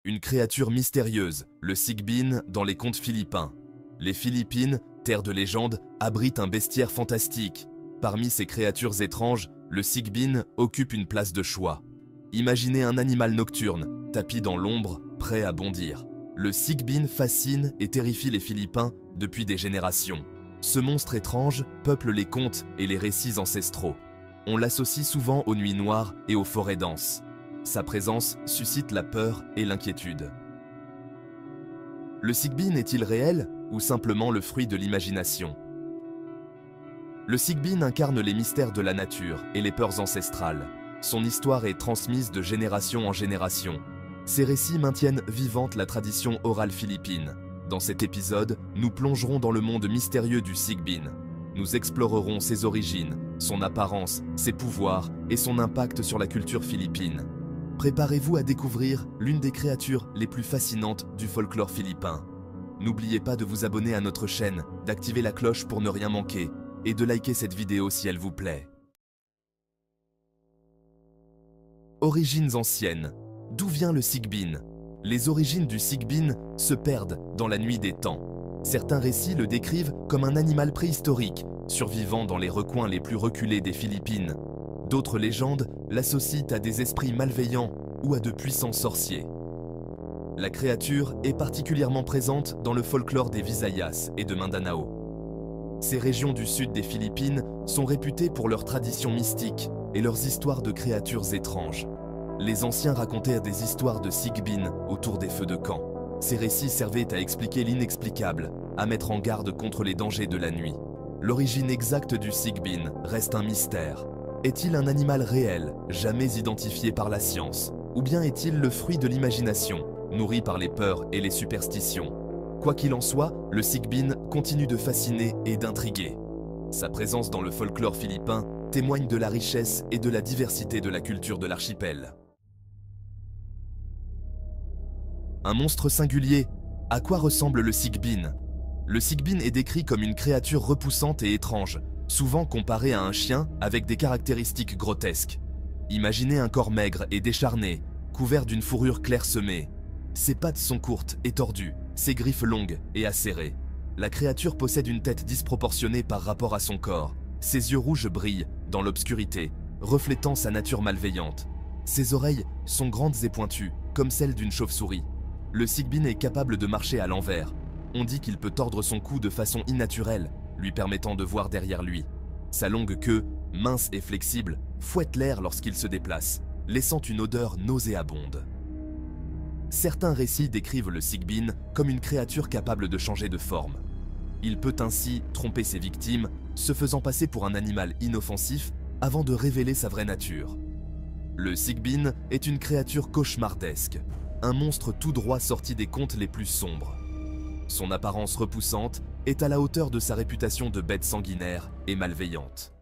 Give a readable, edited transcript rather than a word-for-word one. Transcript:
Une créature mystérieuse, le Sigbin dans les contes philippins. Les Philippines, terre de légende, abritent un bestiaire fantastique. Parmi ces créatures étranges, le Sigbin occupe une place de choix. Imaginez un animal nocturne, tapi dans l'ombre, prêt à bondir. Le Sigbin fascine et terrifie les Philippins depuis des générations. Ce monstre étrange peuple les contes et les récits ancestraux. On l'associe souvent aux nuits noires et aux forêts denses. Sa présence suscite la peur et l'inquiétude. Le Sigbin est-il réel ou simplement le fruit de l'imagination? Le Sigbin incarne les mystères de la nature et les peurs ancestrales. Son histoire est transmise de génération en génération. Ses récits maintiennent vivante la tradition orale philippine. Dans cet épisode, nous plongerons dans le monde mystérieux du Sigbin. Nous explorerons ses origines, son apparence, ses pouvoirs et son impact sur la culture philippine. Préparez-vous à découvrir l'une des créatures les plus fascinantes du folklore philippin. N'oubliez pas de vous abonner à notre chaîne, d'activer la cloche pour ne rien manquer et de liker cette vidéo si elle vous plaît. Origines anciennes. D'où vient le Sigbin? Les origines du Sigbin se perdent dans la nuit des temps. Certains récits le décrivent comme un animal préhistorique, survivant dans les recoins les plus reculés des Philippines. D'autres légendes l'associent à des esprits malveillants ou à de puissants sorciers. La créature est particulièrement présente dans le folklore des Visayas et de Mindanao. Ces régions du sud des Philippines sont réputées pour leurs traditions mystiques et leurs histoires de créatures étranges. Les anciens racontèrent des histoires de Sigbin autour des feux de camp. Ces récits servaient à expliquer l'inexplicable, à mettre en garde contre les dangers de la nuit. L'origine exacte du Sigbin reste un mystère. Est-il un animal réel, jamais identifié par la science? Ou bien est-il le fruit de l'imagination, nourri par les peurs et les superstitions? Quoi qu'il en soit, le Sigbin continue de fasciner et d'intriguer. Sa présence dans le folklore philippin témoigne de la richesse et de la diversité de la culture de l'archipel. Un monstre singulier. À quoi ressemble le Sigbin? Le Sigbin est décrit comme une créature repoussante et étrange, souvent comparé à un chien avec des caractéristiques grotesques. Imaginez un corps maigre et décharné, couvert d'une fourrure clairsemée. Ses pattes sont courtes et tordues, ses griffes longues et acérées. La créature possède une tête disproportionnée par rapport à son corps. Ses yeux rouges brillent dans l'obscurité, reflétant sa nature malveillante. Ses oreilles sont grandes et pointues, comme celles d'une chauve-souris. Le Sigbin est capable de marcher à l'envers. On dit qu'il peut tordre son cou de façon innaturelle, lui permettant de voir derrière lui. Sa longue queue, mince et flexible, fouette l'air lorsqu'il se déplace, laissant une odeur nauséabonde. Certains récits décrivent le Sigbin comme une créature capable de changer de forme. Il peut ainsi tromper ses victimes, se faisant passer pour un animal inoffensif avant de révéler sa vraie nature. Le Sigbin est une créature cauchemardesque, un monstre tout droit sorti des contes les plus sombres. Son apparence repoussante est à la hauteur de sa réputation de bête sanguinaire et malveillante.